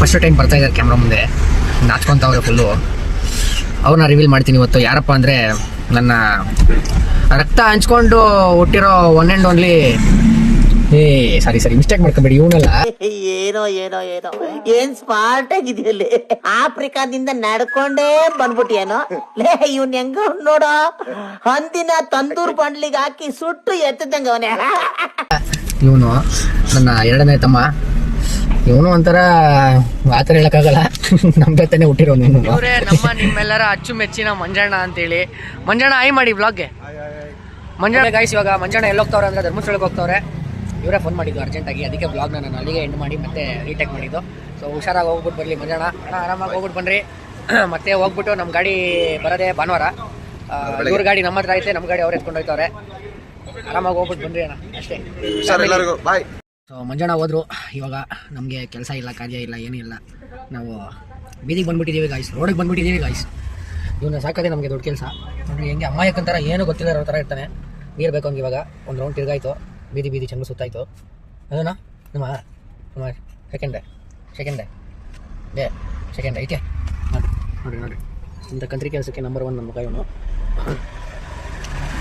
First time ಬರ್ತಾ ಇದ್ದಾರೆ camera ಮುಂದೆ, ನಾಚ್ಕೊತಾವ್ರೆ ಫುಲ್ಲು. ಅವ್ರನ್ನ ರಿವೀಲ್ ಮಾಡ್ತೀನಿ ಇವತ್ತು. ಯಾರಪ್ಪ ಅಂದರೆ ನನ್ನ ರಕ್ತ ಹಂಚ್ಕೊಂಡು ಹುಟ್ಟಿರೋ ಒನ್ ಆ್ಯಂಡ್ ಓನ್ಲಿ ಸಾರಿ ಮಿಸ್ಟೇಕ್ ಮಾಡ್ಕೋಬೇಡಿ, ಇವನಲ್ಲ. ಏನೋ ಏನ್ ಸ್ಮಾರ್ಟ್ ಆಗಿದೆಯಲ್ಲಿ, ಆಫ್ರಿಕಾದಿಂದ ನಡ್ಕೊಂಡೇ ಬಂದ್ಬಿಟ್ಟಿಯೇನೋ ಲೇ. ಇವ್ನ ಹೆಂಗ ನೋಡೋ, ಹಂದಿನ ತಂದೂರ್ ಬಂಡ್ಲಿಗೆ ಹಾಕಿ ಸುಟ್ಟು ಎತ್ತದಂಗ ಅವನೇ. ಇವನು ನನ್ನ ಎರಡನೇ ತಮ್ಮ. ಇವನು ಒಂಥರ ಆತರ ಹೇಳಕ್ಕಾಗಲ್ಲ, ನಮ್ಮ ಜೊತೆನೆ ಹುಟ್ಟಿರೋನು. ಇವರೇ ನಮ್ಮ ನಿಮ್ಮೆಲ್ಲರ ಅಚ್ಚುಮೆಚ್ಚಿನ ಮಂಜಣ್ಣ ಅಂತೇಳಿ. ಮಂಜಣ್ಣ ಆಯ್ ಮಾಡಿ ಬ್ಲಾಗ್ಗೆ. ಮಂಜಣ್ಣ ಗಾಯ್ಸ್, ಇವಾಗ ಮಂಜಣ್ಣ ಎಲ್ಲಿ ಹೋಗ್ತಾವ್ರೆ ಅಂದ್ರೆ ಧರ್ಮಸ್ಥಳಕ್ಕೆ ಹೋಗ್ತಾವ್ರೆ. ಇವರೇ ಫೋನ್ ಮಾಡಿದ್ದು ಅರ್ಜೆಂಟಾಗಿ, ಅದಕ್ಕೆ ಬ್ಲಾಗ್ನ ನಾನು ಅಲ್ಲಿಗೆ ಎಂಡ್ ಮಾಡಿ ಮತ್ತೆ ರೀಟೇಕ್ ಮಾಡಿದ್ದು. ಸೊ ಹುಷಾರಾಗಿ ಹೋಗ್ಬಿಟ್ಟು ಬರಲಿ ಮಂಜಣ್ಣ. ಆರಾಮಾಗಿ ಹೋಗ್ಬಿಟ್ಟು ಬನ್ನಿರಿ. ಮತ್ತೆ ಹೋಗ್ಬಿಟ್ಟು ನಮ್ಮ ಗಾಡಿ ಬರೋದೇ ಭಾನುವಾರ. ಇವ್ರ ಗಾಡಿ ನಮ್ಮ ಹತ್ರ ಐತೆ, ನಮ್ಮ ಗಾಡಿ ಅವ್ರು ಎತ್ಕೊಂಡು ಹೋಗ್ತವ್ರೆ. ಆರಾಮಾಗಿ ಹೋಗ್ಬಿಟ್ಟು ಬನ್ನಿರಿ ಅಣ್ಣ, ಅಷ್ಟೇ. ಬಾಯ್. ಸೊ ಮಂಜಣ್ಣ ಹೋದ್ರು. ಇವಾಗ ನಮಗೆ ಕೆಲಸ ಇಲ್ಲ, ಕಾರ್ಯ ಇಲ್ಲ, ಏನೂ ಇಲ್ಲ. ನಾವು ಬೀದಿಗೆ ಬಂದುಬಿಟ್ಟಿದ್ದೀವಿ ಗಾಯ್ಸ್, ರೋಡಿಗೆ ಬಂದುಬಿಟ್ಟಿದ್ದೀವಿ ಗಾಯ್ಸ್. ಇವನ್ನ ಸಾಕೋದೇ ನಮಗೆ ದೊಡ್ಡ ಕೆಲಸ. ನೋಡಿರಿ ಹೆಂಗೆ ಅಮ್ಮಾಯಕ್ಕಂತಾರ ಏನು ಗೊತ್ತಿಲ್ಲ ಇರೋ ಥರ ಇರ್ತಾನೆ. ನೀರು ಬೇಕು ಹಂಗೆ. ಇವಾಗ ಒಂದು ರೌಂಡ್ ತಿರ್ಗಾಯ್ತು, ಬೀದಿ ಚಂದ್ರ ಸುತ್ತಾಯ್ತು. ಅದನ್ನ ನಮ್ಮ ಸೆಕೆಂಡ್ ಐತೆ ನೋಡಿರಿ. ಇಂಥ ಕಂತ್ರಿ ಕೆಲಸಕ್ಕೆ ನಂಬರ್ 1 ನಮ್ಮ ಮಗ ಇವನು.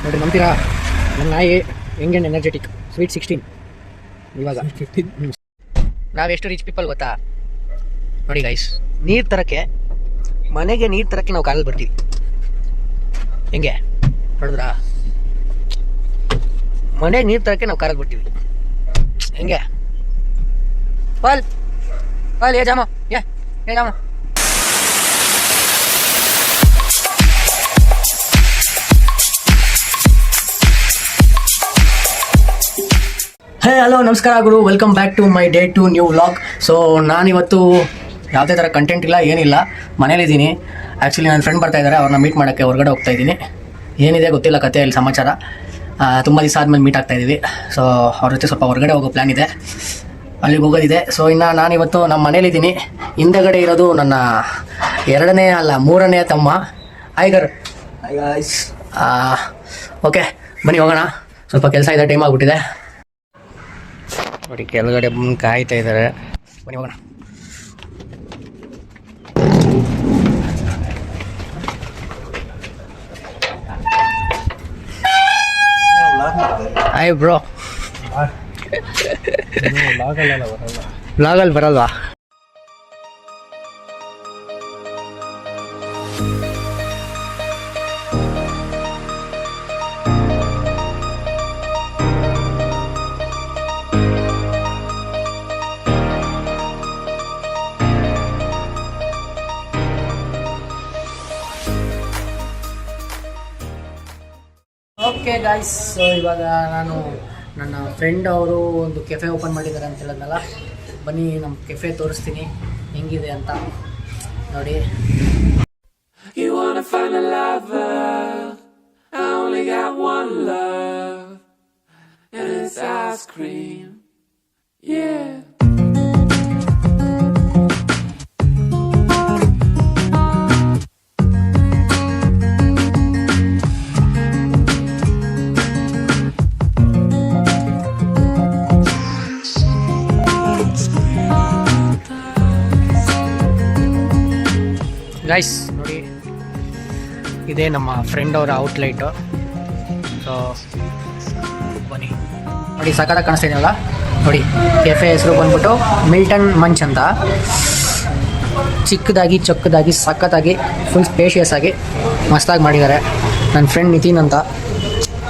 ನೋಡಿರಿ, ನಂಬ್ತೀರಾ? ನಮ್ಮ ನಾಯಿ ಯಂಗ್ ಆ್ಯಂಡ್ ಎನರ್ಜೆಟಿಕ್, ಸ್ವೀಟ್ 16 ಇವಾಗ. ನಾವೆಷ್ಟು ರಿಚ್ ಪೀಪಲ್ ಗೊತ್ತಾ? ನೋಡಿ ಗೈಸ್, ನೀರು ತರಕ್ಕೆ, ಮನೆಗೆ ನೀರು ತರಕ್ಕೆ ನಾವು ಕಾರಲ್ಲಿ ಬರ್ತೀವಿ. ಹೆಂಗೆ ನೋಡಿದ್ರಾ? ಮನೆಗೆ ನೀರು ತರಕ್ಕೆ ನಾವು ಕಾರಲ್ಲಿ ಬರ್ತೀವಿ. ಹೆಂಗೆ ಪಲ್ ಏ ಜಾಮ ಏ ಜಾಮ. ಹೇ ಹಲೋ ನಮಸ್ಕಾರ ಗುರು, welcome back to my day to new vlog. So ನಾನಿವತ್ತು ಯಾವುದೇ ಥರ ಕಂಟೆಂಟ್ ಇಲ್ಲ, ಏನಿಲ್ಲ, ಮನೇಲಿದ್ದೀನಿ. ಆ್ಯಕ್ಚುಲಿ ನನ್ನ ಫ್ರೆಂಡ್ ಬರ್ತಾ ಇದ್ದಾರೆ, ಅವ್ರನ್ನ ಮೀಟ್ ಮಾಡೋಕ್ಕೆ ಹೊರಗಡೆ ಹೋಗ್ತಾ ಇದ್ದೀನಿ. ಏನಿದೆ ಗೊತ್ತಿಲ್ಲ ಕಥೆಯಲ್ಲಿ ಸಮಾಚಾರ. ತುಂಬ ದಿವಸ ಆದಮೇಲೆ ಮೀಟ್ ಆಗ್ತಾಯಿದ್ದೀವಿ. ಸೊ ಅವ್ರ ಜೊತೆ ಸ್ವಲ್ಪ ಹೊರಗಡೆ ಹೋಗೋ ಪ್ಲ್ಯಾನ್ ಇದೆ, ಅಲ್ಲಿಗೆ ಹೋಗೋದಿದೆ. ಸೊ ಇನ್ನು ನಾನಿವತ್ತು ನಮ್ಮ ಮನೇಲಿದ್ದೀನಿ. ಹಿಂದೆಗಡೆ ಇರೋದು ನನ್ನ ಎರಡನೇ ಅಲ್ಲ 3ನೇ ತಮ್ಮ ಐಗರ್. ಓಕೆ ಬನ್ನಿ ಹೋಗೋಣ, ಸ್ವಲ್ಪ ಕೆಲಸ ಇದೆ, ಟೈಮ್ ಆಗಿಬಿಟ್ಟಿದೆ. ನೋಡಿ ಕೆಳಗಡೆ ಕಾಯ್ತಾ ಇದ್ದಾರೆ, ಬನ್ನಿ ಹೋಗೋಣ. Hi bro. ಬ್ಲಾಗಲ್ಲಿ ಬರಲ್ವಾ? ಓಕೆ ಗಾಯ್ಸ್, ಸೊ ಇವಾಗ ನಾನು ನನ್ನ ಫ್ರೆಂಡ್ ಅವರು ಒಂದು ಕೆಫೆ ಓಪನ್ ಮಾಡಿದ್ದಾರೆ ಅಂತ ಹೇಳಿದ್ನಲ್ಲ, ಬನ್ನಿ ನಮ್ಮ ಕೆಫೆ ತೋರಿಸ್ತೀನಿ ಹೆಂಗಿದೆ ಅಂತ ನೋಡಿ. You wanna find a lover, I only got one love, and it's ice cream, yeah. Guys ನೋಡಿ, ಇದೇ ನಮ್ಮ ಫ್ರೆಂಡ್ ಅವರ ಔಟ್ಲೆಟು. ಸೊ ಬನ್ನಿ ನೋಡಿ, ಸಖತ್ತಾಗಿ ಕಾಣಿಸ್ತಾ ಇದೆಯಲ್ಲ ನೋಡಿ. ಕೆಫೆ ಹೆಸರು ಬಂದ್ಬಿಟ್ಟು ಮಿಲ್ಟನ್ ಮಂಚ್ ಅಂತ. ಚಿಕ್ಕದಾಗಿ ಚೊಕ್ಕದಾಗಿ ಸಖತ್ತಾಗಿ ಫುಲ್ ಸ್ಪೇಷಿಯಸ್ ಆಗಿ ಮಸ್ತಾಗಿ ಮಾಡಿದ್ದಾರೆ. ನನ್ನ ಫ್ರೆಂಡ್ ನಿತಿನ್ ಅಂತ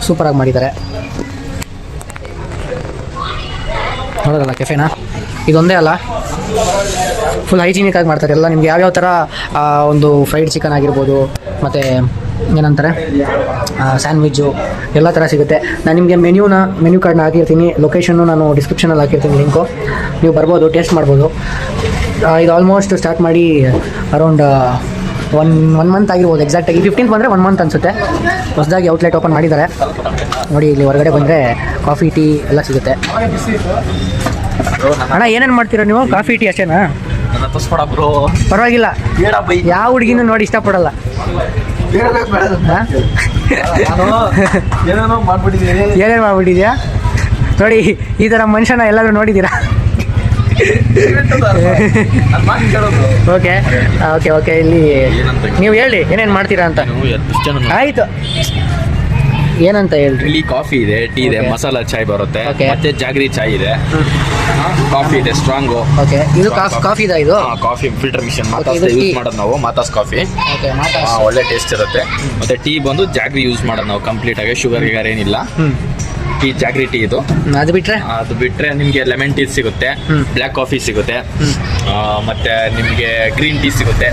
ಸೂಪರಾಗಿ ಮಾಡಿದ್ದಾರೆ. ನೋಡೋದಲ್ಲ ಕೆಫೆನ, ಇದೊಂದೇ ಅಲ್ಲ, ಫುಲ್ ಹೈಜಿನಿಕ್ ಆಗಿ ಮಾಡ್ತಾರೆ ಎಲ್ಲ. ನಿಮ್ಗೆ ಯಾವ್ಯಾವ ಥರ ಒಂದು ಫ್ರೈಡ್ ಚಿಕನ್ ಆಗಿರ್ಬೋದು, ಮತ್ತು ಏನಂತಾರೆ ಸ್ಯಾಂಡ್ವಿಚ್ಚು ಎಲ್ಲ ಥರ ಸಿಗುತ್ತೆ. ನಾನು ನಿಮಗೆ ಮೆನ್ಯೂ ಕಾರ್ಡ್ನ ಹಾಕಿರ್ತೀನಿ, ಲೊಕೇಶನ್ನು ನಾನು ಡಿಸ್ಕ್ರಿಪ್ಷನಲ್ಲಿ ಹಾಕಿರ್ತೀನಿ, ಲಿಂಕು. ನೀವು ಬರ್ಬೋದು, ಟೇಸ್ಟ್ ಮಾಡ್ಬೋದು. ಇದು ಆಲ್ಮೋಸ್ಟ್ ಸ್ಟಾರ್ಟ್ ಮಾಡಿ ಅರೌಂಡ್ ಒನ್ ಮಂತ್ ಆಗಿರ್ಬೋದು. ಎಕ್ಸಾಕ್ಟಾಗಿ 15th ಬಂದರೆ 1 ಮಂತ್ ಅನಿಸುತ್ತೆ. ಹೊಸದಾಗಿ ಔಟ್ಲೆಟ್ ಓಪನ್ ಮಾಡಿದ್ದಾರೆ ನೋಡಿ. ಇಲ್ಲಿ ಹೊರಗಡೆ ಬಂದರೆ ಕಾಫಿ, ಟೀ ಎಲ್ಲ ಸಿಗುತ್ತೆ. ಅಣ್ಣ ಏನೇನು ಮಾಡ್ತೀರಾ ನೀವು? ಕಾಫಿ ಟೀ ಅಷ್ಟೇನಾ? ಪರವಾಗಿಲ್ಲ, ಯಾವ ಹುಡುಗಿನೂ ನೋಡಿ ಇಷ್ಟಪಡಲ್ಲ. ಏನೇನು ಮಾಡ್ಬಿಟ್ಟಿದ್ಯಾ ನೋಡಿ. ಈ ಥರ ಮನುಷ್ಯನ ಎಲ್ಲಾದರೂ ನೋಡಿದ್ದೀರಾ? ಓಕೆ ಓಕೆ ಓಕೆ ಇಲ್ಲಿ ನೀವು ಹೇಳಿ ಏನೇನು ಮಾಡ್ತೀರಾ ಅಂತ. ಆಯ್ತು, ಏನಂತ ಹೇಳ್ರಿ. ಇಲ್ಲಿ ಕಾಫಿ ಇದೆ, ಟೀ ಇದೆ, ಮಸಾಲಾ ಚಾಯ್ ಬರುತ್ತೆ, Okay. ಮತ್ತೆ ಜಾಗ್ರಿ ಚಾಯ್ ಇದೆ, ಕಾಫಿ ಇದೆ ಸ್ಟ್ರಾಂಗು. ಓಕೆ, ಇದು ಕಾಫಿ ಇದಾ ಇದು? ಕಾಫಿ ಫಿಲ್ಟರ್ ಮಿಷನ್ ಮಾತಾಸ್ ಇದು ಯೂಸ್ tea. ಮಾಡೋದು ನಾವು, ಮಾತಾಸ್ ಕಾಫಿ. ಓಕೆ, ಒಳ್ಳೆ ಟೇಸ್ಟ್ ಇರುತ್ತೆ. ಮತ್ತೆ ಟೀ ಬಂದು ಜಾಗ್ರಿ ಯೂಸ್ ಮಾಡೋದು ನಾವು ಕಂಪ್ಲೀಟ್ ಆಗಿ, ಶುಗರ್ ಗಿಗರ್ ಏನಿಲ್ಲ. ಟೀ ಜಾಗ್ರಿ ಟೀ ಇದು. ಅದು ಬಿಟ್ರೆ ಅದು ಬಿಟ್ರೆ ನಿಮ್ಗೆ ಲೆಮನ್ ಟೀ ಸಿಗುತ್ತೆ, ಬ್ಲ್ಯಾಕ್ ಕಾಫಿ ಸಿಗುತ್ತೆ, ಮತ್ತೆ ನಿಮ್ಗೆ ಗ್ರೀನ್ ಟೀ ಸಿಗುತ್ತೆ.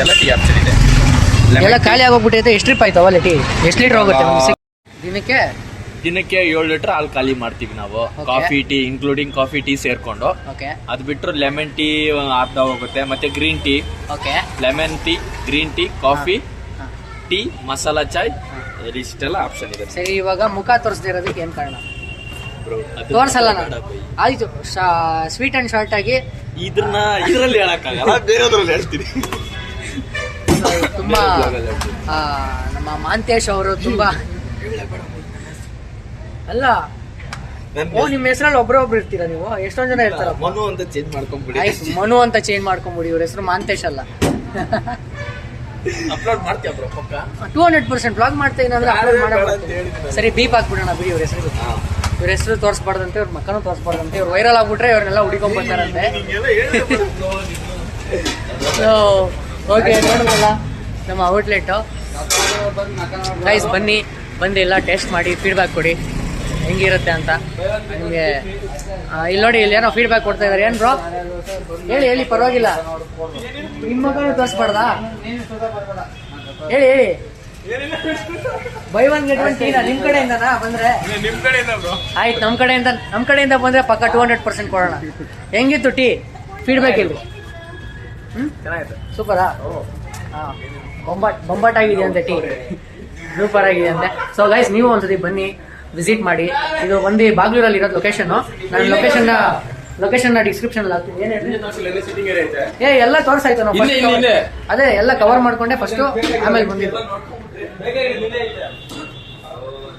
ಎಲ್ಲ ಟೀ ಆಪ್ಷನ್ ಇದೆ. ಎಲ್ಲ ಖಾಲಿ ಆಗೋಗ್ಬಿಟ್ಟೈತೆ. ಎಷ್ಟು ಟ್ರಿಪ್ ಆಯ್ತಾವ ಟೀ? ಎಷ್ಟು ಲೀಟರ್ ಹೋಗುತ್ತೆ ದಿನಕ್ಕೆ? ದಿನಕ್ಕೆ 7 ಲೀಟರ್ ಹಾಲು ಖಾಲಿ ಮಾಡ್ತೀವಿ ನಾವು. Coffee tea including coffee tea ಸೇರ್ಕೊಂಡು. ಓಕೆ, ಅದು ಬಿಟ್ಟರೆ ಲೆಮನ್ ಟೀ ಅರ್ಧ ಹೋಗುತ್ತೆ, ಮತ್ತೆ green tea, okay, lemon tea, green tea, coffee tea, masala chai, ಇಷ್ಟೆಲ್ಲ ಆಪ್ಷನ್ ಇದೆ. ಸರಿ, ಇವಾಗ ಮುಖ ತೋರಿಸದೇ ಇರೋದಕ್ಕೆ ಏನು ಕಾರಣ? ತೋರ್ಸಲ್ಲ ನಾನು. ಆಯ್ತು, ಸ್ವೀಟ್ ಅಂಡ್ ಶಾರ್ಟ್ ಆಗಿ ಇದರಲ್ಲಿ ಹೇಳಕ್ಕಾಗಲ್ಲ, ಬೇರೆದ್ರಲ್ಲಿ ಹೇಳ್ತೀನಿ. ತುಂಬಾ ನಮ್ಮ ಮಾಂತೇಶ್ ಅವರು ತುಂಬಾ ಅಲ್ಲ, ನಿಮ್ಮ ಹೆಸರಲ್ಲಿ ಒಬ್ರೊಬ್ರು ಇರ್ತೀರಾ ನೀವು? ಎಷ್ಟೊಂದು ಜನ ಇರ್ತಾರ? ಮನು ಅಂತ ಚೇಂಜ್ ಮಾಡ್ಕೊಂಡ್ಬಿಡಿ. ಆಯ್ತು, ಮನು ಅಂತ ಚೇಂಜ್ ಮಾಡ್ಕೊಂಡ್ಬಿಡಿ. ಇವ್ರ ಹೆಸರು ಮಾಂತೇಶ್ ಅಲ್ಲ. ಅಪ್ಲೋಡ್ ಮಾಡ್ತೀಯ ಬ್ರೋ ಪಕ್ಕ? 200% ಬ್ಲಾಗ್ ಮಾಡ್ತಾ ಇದ್ರೆ ಅಪ್ಲೋಡ್ ಮಾಡಬೇಕು. ಸರಿ, ಬೀಪ್ ಹಾಕ್ಬಿಡೋಣ ಬಿಡಿ. ಇವ್ರ ಹೆಸರು ಇವ್ರ ಹೆಸರು ತೋರಿಸ್ಬಾರ್ದಂತೆ, ಇವ್ರ ಮಕ್ಕನೂ ತೋರಿಸ್ಬಾರ್ದಂತೆ. ಇವ್ರು ವೈರಲ್ ಆಗ್ಬಿಟ್ರೆ ಇವ್ರನ್ನೆಲ್ಲ ಹುಡುಕೊಂಡ್ ಬರ್ತಾರಂತೆ. ಓಕೆ, ನೋಡೋಣ ನಮ್ಮ ಔಟ್ಲೆಟ್ಟು. ಗೈಸ್ ಬನ್ನಿ, ಬಂದು ಎಲ್ಲ ಟೇಸ್ಟ್ ಮಾಡಿ ಫೀಡ್ಬ್ಯಾಕ್ ಕೊಡಿ ಹೆಂಗಿರುತ್ತೆ ಅಂತ. ನಿಮಗೆ ಇಲ್ಲಿ ನೋಡಿ, ಇಲ್ಲಿ ಏನೋ ಫೀಡ್ಬ್ಯಾಕ್ ಕೊಡ್ತಾ ಇದ್ದಾರೆ. ಏನು ಬ್ರೋ ಹೇಳಿ ಪರವಾಗಿಲ್ಲ. ನಿಮ್ಮ ಮಗನೂ ತೋರಿಸ್ಬಾರ್ದಾ? ಹೇಳಿ by one get one Tina ನಿಮ್ಮ ಕಡೆಯಿಂದನಾ ಬಂದ್ರೆ? ಆಯ್ತು, ನಮ್ಮ ಕಡೆಯಿಂದ ಬಂದ್ರೆ ಪಕ್ಕ 200% ಕೊಡೋಣ. ಹೆಂಗಿತ್ತು ಟೀ? ಫೀಡ್ಬ್ಯಾಕ್ ಇಲ್ಲಿ. ಸೂಪರಾ? ಹಾಂ, ಬೊಂಬಾಟ್ ಆಗಿದೆ ಅಂತೆ ಟೀ, ಸೂಪರ್ ಆಗಿದೆ ಅಂತೆ. ಸೊ ಗೈಸ್, ನೀವು ಒಂದ್ಸತಿ ಬನ್ನಿ, ವಿಸಿಟ್ ಮಾಡಿ. ಇದು ಒಂದು ಬಾಗ್ಲೂರಲ್ಲಿ ಇರೋದು ಲೊಕೇಶನ್ನು. ನಾನು ಲೊಕೇಶನ್ನ ಡಿಸ್ಕ್ರಿಪ್ಷನ್ ಹಾಕ್ತೀನಿ. ಎಲ್ಲ ತೋರಿಸಾಯ್ತು ನಾವು. ಅದೇ ಎಲ್ಲ ಕವರ್ ಮಾಡ್ಕೊಂಡೆ ಫಸ್ಟು, ಆಮೇಲೆ ಬಂದಿದ್ದು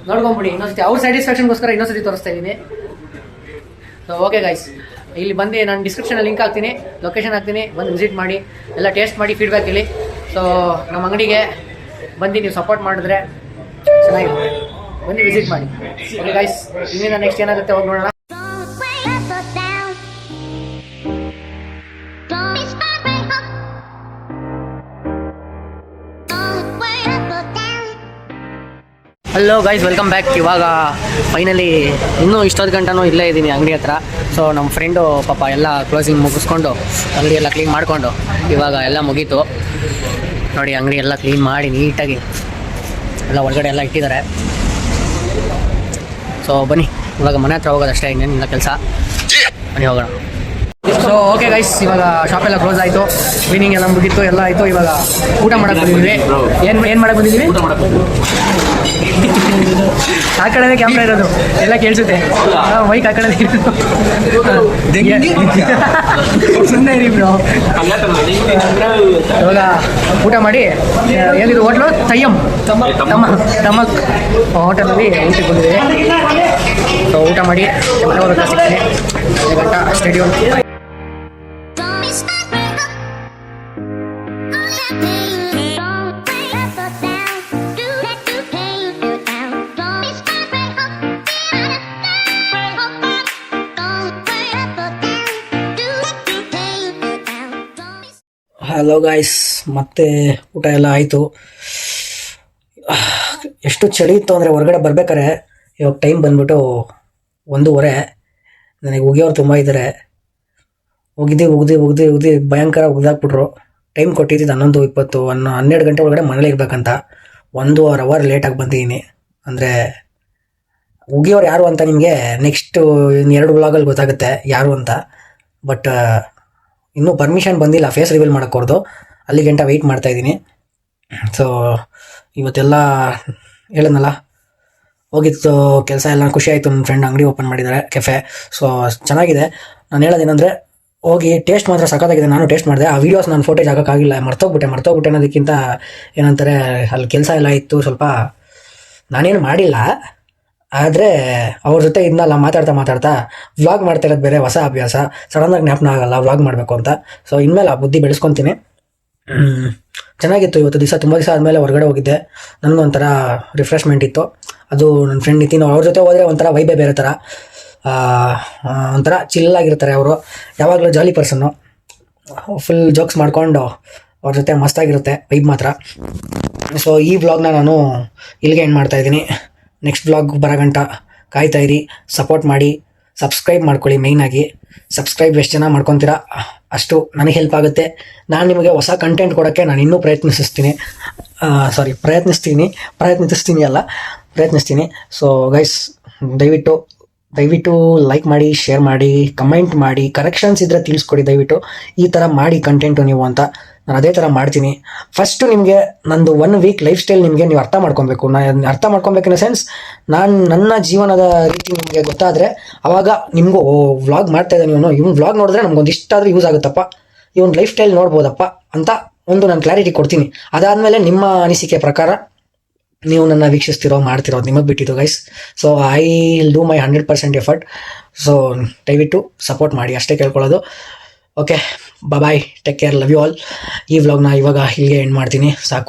ನೋಡ್ಕೊಂಬಿಡಿ. ಇನ್ನೊಂದ್ಸತಿ ಅವ್ರ ಸ್ಯಾಟಿಸ್ಫ್ಯಾಕ್ಷನ್ಗೋಸ್ಕರ ಇನ್ನೊಂದ್ಸತಿ ತೋರಿಸ್ತಾ ಇದ್ದೀನಿ. ಸೊ ಓಕೆ ಗೈಸ್, ಇಲ್ಲಿ ಬಂದು ನಾನು ಡಿಸ್ಕ್ರಿಪ್ಷನಲ್ಲಿ ಲಿಂಕ್ ಹಾಕ್ತೀನಿ, ಲೊಕೇಶನ್ ಹಾಕ್ತೀನಿ, ಬಂದು ವಿಸಿಟ್ ಮಾಡಿ, ಎಲ್ಲ ಟೇಸ್ಟ್ ಮಾಡಿ ಫೀಡ್ಬ್ಯಾಕ್ ಇಲ್ಲಿ. ಸೊ ನಮ್ಮ ಅಂಗಡಿಗೆ ಬಂದು ನೀವು ಸಪೋರ್ಟ್ ಮಾಡಿದ್ರೆ ಚೆನ್ನಾಗಿದೆ. ಬನ್ನಿ, ವಿಸಿಟ್ ಮಾಡಿ. ಓಕೆ ಗೈಸ್, ಇನ್ನೇನು ನೆಕ್ಸ್ಟ್ ಏನಾಗುತ್ತೆ ಹೋಗಿ ನೋಡೋಣ. Hello guys, welcome back. ಇವಾಗ ಫೈನಲಿ ಇನ್ನೂ ಇಷ್ಟೊತ್ತು ಗಂಟನೂ ಇಲ್ಲೇ ಇದ್ದೀನಿ ಅಂಗಡಿ ಹತ್ರ. ಸೊ ನಮ್ಮ ಫ್ರೆಂಡು ಪಾಪ ಎಲ್ಲ ಕ್ಲೋಸಿಂಗ್ ಮುಗಿಸ್ಕೊಂಡು ಅಂಗಡಿ ಎಲ್ಲ ಕ್ಲೀನ್ ಮಾಡಿಕೊಂಡು ಇವಾಗ ಎಲ್ಲ ಮುಗೀತು ನೋಡಿ. ಅಂಗಡಿ ಎಲ್ಲ ಕ್ಲೀನ್ ಮಾಡಿ ನೀಟಾಗಿ ಎಲ್ಲ ಒಳಗಡೆ ಎಲ್ಲ ಇಟ್ಟಿದ್ದಾರೆ. ಸೊ ಬನ್ನಿ, ಇವಾಗ ಮನೆ ಹತ್ರ ಹೋಗೋದಷ್ಟೇ, ಇನ್ನೇನಿಲ್ಲ ಕೆಲಸ. ಬನ್ನಿ ಹೋಗೋಣ. ಸೊ ಓಕೆ ಗೈಸ್, ಇವಾಗ ಶಾಪೆಲ್ಲ ಕ್ಲೋಸ್ ಆಯಿತು, ಕ್ಲೀನಿಂಗ್ ಎಲ್ಲ ಮುಗೀತು, ಎಲ್ಲ ಆಯಿತು. ಇವಾಗ ಊಟ ಮಾಡಕ್ಕೆ ಬಂದಿದ್ದೀವಿ. ಏನು ಮಾಡಕ್ಕೆ ಬಂದಿದ್ದೀವಿ? ಆ ಕಡೆನೇ ಕ್ಯಾಮ್ರಾ ಇರೋದು, ಎಲ್ಲ ಕೇಳಿಸುತ್ತೆ. ಮೈಕ್ ಆ ಕಡೆ ಸುಮ್ಮನೆ ಇರಿ ಬ್ರೋ. ಇವಾಗ ಊಟ ಮಾಡಿ, ಏನಿದು ಹೋಟ್ಲು? ತಮಕ್ ಹೋಟೆಲಲ್ಲಿ ಊಟಕ್ಕೆ ಬಂದಿದ್ದೀವಿ. ಸೊ ಊಟ ಮಾಡಿ ಮನೆ ಸಿಗ್ತೀನಿ 1 ಗಂಟೆ ಸ್ಟೇಡಿಯಂ. ಹಲೋ ಗಾಯ್ಸ್, ಮತ್ತೆ ಊಟ ಎಲ್ಲ ಆಯಿತು. ಎಷ್ಟು ಚಳಿ ಇತ್ತು ಅಂದರೆ ಹೊರಗಡೆ ಬರ್ಬೇಕಾರೆ ಇವಾಗ ಟೈಮ್ ಬಂದ್ಬಿಟ್ಟು 1:30. ನನಗೆ ಉಗಿಯೋರು ತುಂಬ ಇದ್ದಾರೆ. ಉಗ್ದು ಭಯಂಕರ ಉಗ್ದಾಕ್ಬಿಟ್ರು. ಟೈಮ್ ಕೊಟ್ಟಿದ್ದು 11:20, 12 ಗಂಟೆ ಒಳಗಡೆ ಮನೇಲಿ ಇರ್ಬೇಕಂತ. 1.5 ಅವರ್ ಲೇಟಾಗಿ ಬಂದಿದ್ದೀನಿ. ಅಂದರೆ ಉಗಿಯೋರು ಯಾರು ಅಂತ ನಿಮಗೆ ನೆಕ್ಸ್ಟ್ 2 ಬ್ಲಾಗಲ್ಲಿ ಗೊತ್ತಾಗುತ್ತೆ ಯಾರು ಅಂತ. ಬಟ್ ಇನ್ನೂ ಪರ್ಮಿಷನ್ ಬಂದಿಲ್ಲ ಫೇಸ್ ರಿವೀಲ್ ಮಾಡೋಕ್ಕೋರ್ದು, ಅಲ್ಲಿ ಗಂಟ ವೆಯ್ಟ್ ಮಾಡ್ತಾಯಿದ್ದೀನಿ. ಸೊ ಇವತ್ತೆಲ್ಲ ಹೇಳೋಣಲ್ಲ, ಹೋಗಿತ್ತು ಕೆಲಸ ಎಲ್ಲ ಖುಷಿ ಆಯಿತು. ನನ್ನ ಫ್ರೆಂಡ್ ಅಂಗಡಿ ಓಪನ್ ಮಾಡಿದ್ದಾರೆ, ಕೆಫೆ. ಸೊ ಚೆನ್ನಾಗಿದೆ. ನಾನು ಹೇಳೋದೇನೆಂದರೆ, ಹೋಗಿ ಟೇಸ್ಟ್ ಮಾತ್ರ ಸಖತ್ತಾಗಿದೆ. ನಾನು ಟೇಸ್ಟ್ ಮಾಡಿದೆ. ಆ ವೀಡಿಯೋಸ್ ನಾನು ಫೋಟೇಜ್ ಹಾಕೋಕ್ಕಾಗಿಲ್ಲ, ಮರ್ತೋಗ್ಬಿಟ್ಟೆ ಅನ್ನೋದಕ್ಕಿಂತ ಏನಂತಾರೆ, ಅಲ್ಲಿ ಕೆಲಸ ಎಲ್ಲ ಇತ್ತು ಸ್ವಲ್ಪ. ನಾನೇನು ಮಾಡಿಲ್ಲ, ಆದರೆ ಅವ್ರ ಜೊತೆ ಇದನ್ನೆಲ್ಲ ಮಾತಾಡ್ತಾ ವ್ಲಾಗ್ ಮಾಡ್ತಾ ಇರೋದು ಬೇರೆ ಹೊಸ ಅಭ್ಯಾಸ, ಸಡನ್ನಾಗಿ ಜ್ಞಾಪನ ಆಗಲ್ಲ ವ್ಲಾಗ್ ಮಾಡಬೇಕು ಅಂತ. ಸೊ ಇನ್ಮೇಲೆ ಆ ಬುದ್ಧಿ ಬೆಳೆಸ್ಕೊತೀನಿ. ಚೆನ್ನಾಗಿತ್ತು ಇವತ್ತು ದಿವಸ, ತುಂಬ ದಿವಸ ಆದಮೇಲೆ ಹೊರಗಡೆ ಹೋಗಿದ್ದೆ. ನನಗೊಂಥರ ರಿಫ್ರೆಶ್ಮೆಂಟ್ ಇತ್ತು. ಅದು ನನ್ನ ಫ್ರೆಂಡ್ ನಿತಿನ್, ಅವ್ರ ಜೊತೆ ಹೋದರೆ ಒಂಥರ ವೈಬೇ ಬೇರೆ ಥರ, ಒಂಥರ ಚಿಲ್ಲಾಗಿರ್ತಾರೆ ಅವರು. ಯಾವಾಗಲೂ ಜಾಲಿ ಪರ್ಸನ್ನು, ಫುಲ್ ಜೋಕ್ಸ್ ಮಾಡ್ಕೊಂಡು ಅವ್ರ ಜೊತೆ ಮಸ್ತಾಗಿರುತ್ತೆ ವೈಬ್ ಮಾತ್ರ. ಸೊ ಈ ವ್ಲಾಗ್ನ ನಾನು ಇಲ್ಲಿಗೆ ಎಂಡ್ ಮಾಡ್ತಾಯಿದ್ದೀನಿ. ನೆಕ್ಸ್ಟ್ ವ್ಲಾಗ್ ಬರೋಗಂಟ ಕಾಯ್ತಾ ಇರಿ, ಸಪೋರ್ಟ್ ಮಾಡಿ, ಸಬ್ಸ್ಕ್ರೈಬ್ ಮಾಡ್ಕೊಳ್ಳಿ. ಮೇಯ್ನಾಗಿ ಸಬ್ಸ್ಕ್ರೈಬ್ ಎಷ್ಟು ಜನ ಮಾಡ್ಕೊತೀರಾ ಅಷ್ಟು ನನಗೆ ಹೆಲ್ಪ್ ಆಗುತ್ತೆ. ನಾನು ನಿಮಗೆ ಹೊಸ ಕಂಟೆಂಟ್ ಕೊಡೋಕ್ಕೆ ನಾನು ಇನ್ನೂ ಪ್ರಯತ್ನಿಸ್ತೀನಿ. ಸೊ ಗೈಸ್, ದಯವಿಟ್ಟು ಲೈಕ್ ಮಾಡಿ, ಶೇರ್ ಮಾಡಿ, ಕಮೆಂಟ್ ಮಾಡಿ, ಕರೆಕ್ಷನ್ಸ್ ಇದ್ದರೆ ತಿಳಿಸ್ಕೊಡಿ ದಯವಿಟ್ಟು. ಈ ಥರ ಮಾಡಿ ಕಂಟೆಂಟು ನೀವು ಅಂತ, ನಾನು ಅದೇ ಥರ ಮಾಡ್ತೀನಿ. ಫಸ್ಟು ನಿಮಗೆ ನಂದು 1 ವೀಕ್ ಲೈಫ್ ಸ್ಟೈಲ್ ನಿಮಗೆ ನೀವು ಅರ್ಥ ಮಾಡ್ಕೊಬೇಕು. ಅರ್ಥ ಮಾಡ್ಕೊಬೇಕಿನ ಸೆನ್ಸ್, ನನ್ನ ಜೀವನದ ರೀತಿ ನಿಮಗೆ ಗೊತ್ತಾದರೆ ಅವಾಗ ನಿಮಗೂ ವ್ಲಾಗ್ ಮಾಡ್ತಾ ಇದ್ದಾನೆ ಇವನು ವ್ಲಾಗ್ ನೋಡಿದ್ರೆ ನಮ್ಗೊಂದು ಇಷ್ಟಾದರೂ ಯೂಸ್ ಆಗುತ್ತಪ್ಪ, ಇವನ್ ಲೈಫ್ ಸ್ಟೈಲ್ ನೋಡ್ಬೋದಪ್ಪ ಅಂತ ನಾನು ಕ್ಲಾರಿಟಿ ಕೊಡ್ತೀನಿ. ಅದಾದಮೇಲೆ ನಿಮ್ಮ ಅನಿಸಿಕೆ ಪ್ರಕಾರ ನೀವು ನನ್ನ ವೀಕ್ಷಿಸ್ತಿರೋ ಮಾಡ್ತಿರೋದು ನಿಮಗೆ ಬಿಟ್ಟಿದ್ದು guys. So I will do my 100% effort. So ದಯವಿಟ್ಟು ಸಪೋರ್ಟ್ ಮಾಡಿ, ಅಷ್ಟೇ ಕೇಳ್ಕೊಳ್ಳೋದು. Okay, bye, take care, love you all. ಈ ವ್ಲಾಗ್ನ ಇವಾಗ ಹೀಗೆ ಎಂಡ್ ಮಾಡ್ತೀನಿ, ಸಾಕು.